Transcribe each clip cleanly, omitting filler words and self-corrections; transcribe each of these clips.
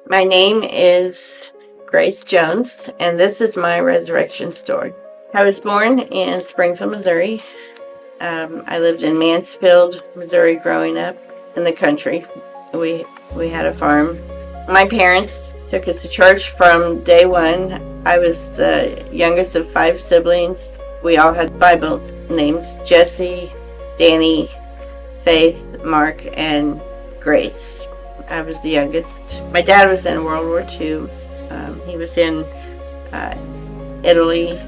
My name is Grace Jones, and this is my resurrection story. I was born in Springfield, Missouri. I lived in Mansfield, Missouri growing up in the country. We, we had a farm. My parents took us to church from day one. I was the youngest of 5 siblings. We all had Bible names: Jesse, Danny, Faith, Mark, and Grace. I was the youngest. My dad was in World War II. He was in Italy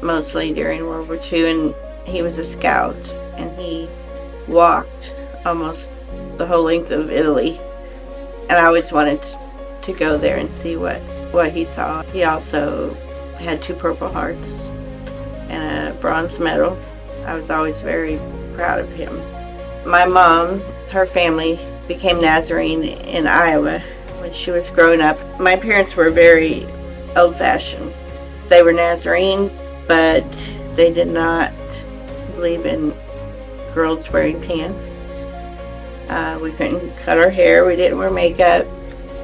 mostly during World War II, and he was a scout, and he walked almost the whole length of Italy. And I always wanted to go there and see what he saw. He also had 2 Purple Hearts and a bronze medal. I was always very proud of him. My mom, her family became Nazarene in Iowa when she was growing up. My parents were very old-fashioned. They were Nazarene, but they did not believe in girls wearing pants. We couldn't cut our hair. We didn't wear makeup.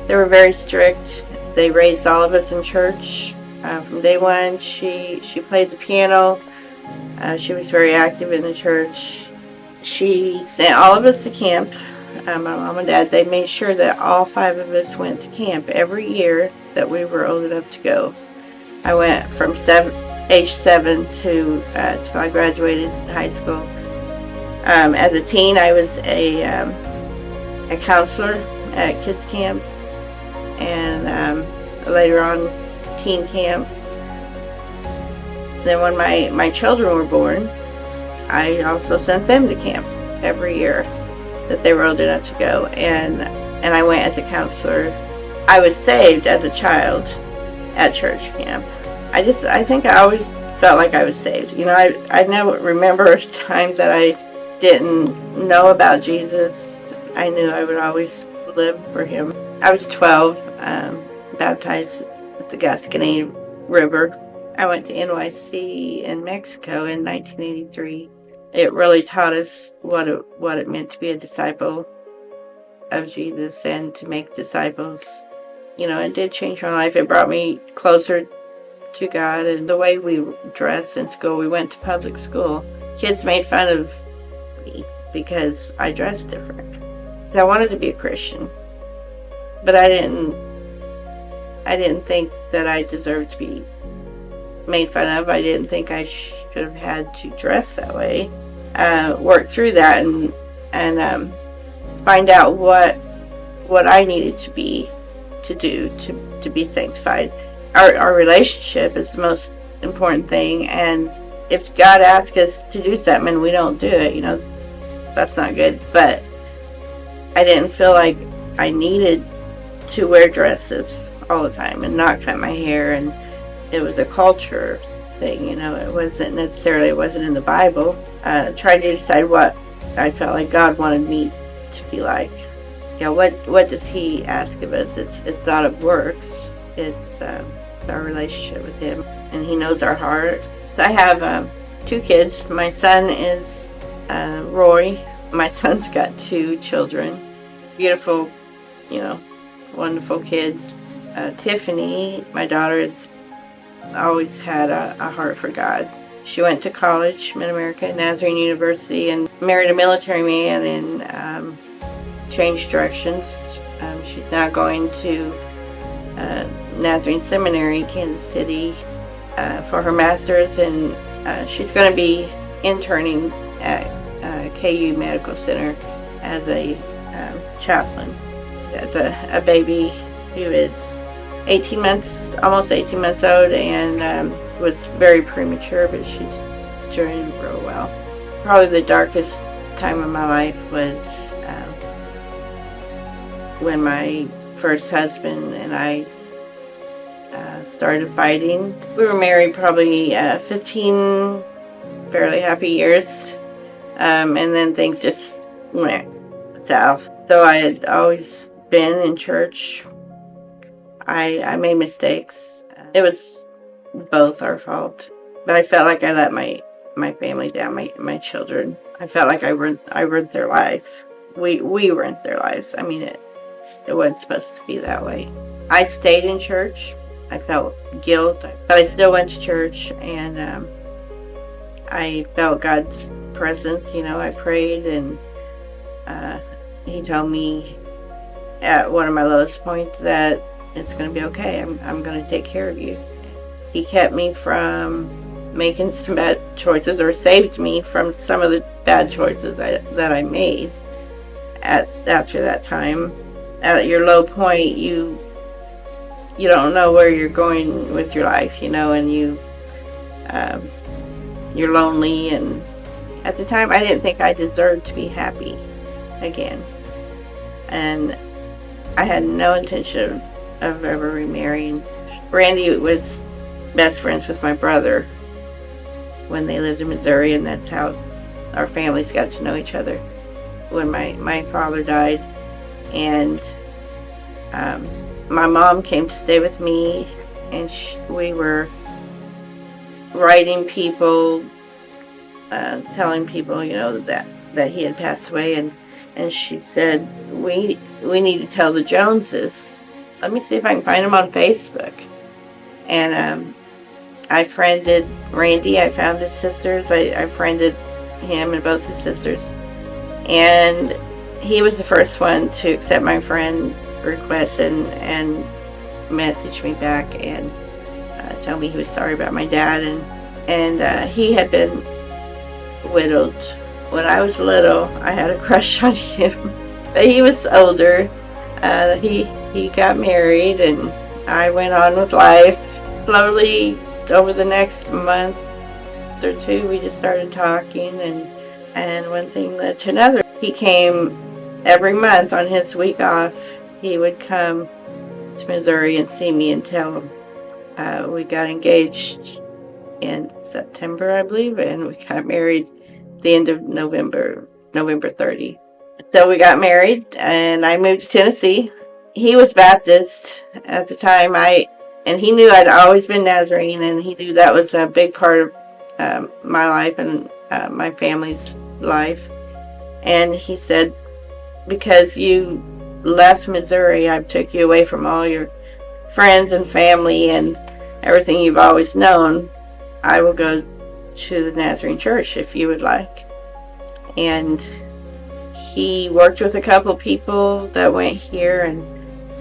They were very strict. They raised all of us in church from day one. She played the piano. She was very active in the church. She sent all of us to camp. My mom and dad, they made sure that all 5 of us went to camp every year that we were old enough to go. I went from age 7 till I graduated high school. As a teen, I was a counselor at kids camp, and later on teen camp. Then when my children were born, I also sent them to camp every year that they were old enough to go, and I went as a counselor. I was saved as a child at church camp. I think I always felt like I was saved. You know, I never remember a time that I didn't know about Jesus. I knew I would always live for him. I was 12, baptized at the Gasconade River. I went to NYC in Mexico in 1983. It really taught us what it meant to be a disciple of Jesus and to make disciples. You know, it did change my life. It brought me closer to God, and the way we dressed in school. We went to public school. Kids made fun of me because I dressed different. I wanted to be a Christian, but I didn't think that I deserved to be made fun of. I didn't think I should have had to dress that way. Work through that and find out what I needed to do to be sanctified. Our relationship is the most important thing, and if God asks us to do something and we don't do it, you know, that's not good. But I didn't feel like I needed to wear dresses all the time and not cut my hair, and it was a culture thing, you know. It wasn't in the Bible. Trying to decide what I felt like God wanted me to be like. You know, what does He ask of us? It's not of works. It's our relationship with Him, and He knows our heart. I have 2 kids. My son is Roy. My son's got 2 children. Beautiful, you know, wonderful kids. Tiffany, my daughter, has always had a heart for God. She went to college, Mid-America, Nazarene University, and married a military man and changed directions. She's now going to Nazarene Seminary, Kansas City, for her master's, and she's going to be interning at KU Medical Center as a chaplain. Has a baby who is almost 18 months old, and was very premature, but she's doing real well. Probably the darkest time of my life was when my first husband and I started fighting. We were married probably 15 fairly happy years, and then things just went south. Though I had always been in church, I made mistakes. It was both our fault, but I felt like I let my family down, my children. I felt like I ruined their life. We ruined their lives. I mean, it wasn't supposed to be that way. I stayed in church. I felt guilt, but I still went to church, and I felt God's presence. I prayed, and He told me at one of my lowest points that it's going to be okay. I'm going to take care of you. He kept me from making some bad choices, or saved me from some of the bad choices that I made after that time. At your low point, you don't know where you're going with your life, and you're lonely. And at the time, I didn't think I deserved to be happy again, and I had no intention of ever remarrying. Randy was best friends with my brother when they lived in Missouri, and that's how our families got to know each other. When my father died, and my mom came to stay with me, and we were writing people, telling people, that he had passed away, and she said, we need to tell the Joneses. Let me see if I can find them on Facebook. And I friended Randy. I found his sisters. I friended him and both his sisters. And he was the first one to accept my friend request and message me back and tell me he was sorry about my dad. And he had been widowed. When I was little, I had a crush on him. But he was older. He got married, and I went on with life. Slowly, over the next month or two, we just started talking, and one thing led to another. He came every month on his week off. He would come to Missouri and see me until we got engaged in September, I believe, and we got married the end of November 30. So we got married, and I moved to Tennessee. He was Baptist at the time. And he knew I'd always been Nazarene, and he knew that was a big part of my life and my family's life. And he said, because you left Missouri, I took you away from all your friends and family and everything you've always known. I will go to the Nazarene Church if you would like. And he worked with a couple people that went here, and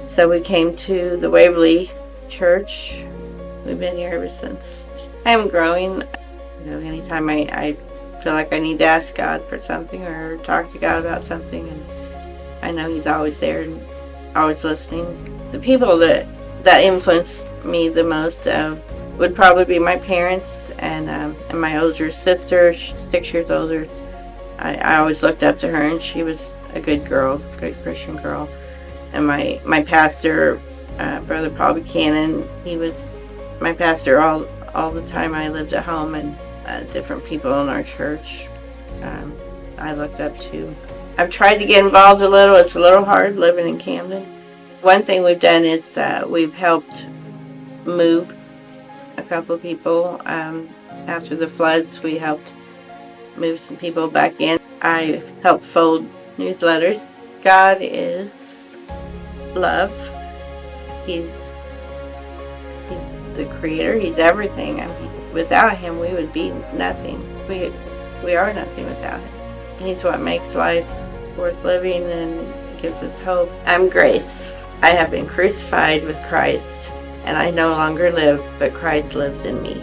so we came to the Waverly Church. We've been here ever since. I'm growing. Anytime I feel like I need to ask God for something or talk to God about something, and I know He's always there and always listening. The people that influenced me the most would probably be my parents and my older sister, 6 years older. I always looked up to her, and she was a good girl, a good Christian girl. And my pastor, Brother Paul Buchanan, he was my pastor all the time I lived at home, and different people in our church I looked up to. I've tried to get involved a little. It's a little hard living in Camden. One thing we've done is we've helped move a couple of people. After the floods, we helped move some people back in. I helped fold newsletters. God is love. He's the creator. He's everything. I mean, without him, we would be nothing. We are nothing without him. He's what makes life worth living and gives us hope. I'm Grace. I have been crucified with Christ, and I no longer live, but Christ lives in me.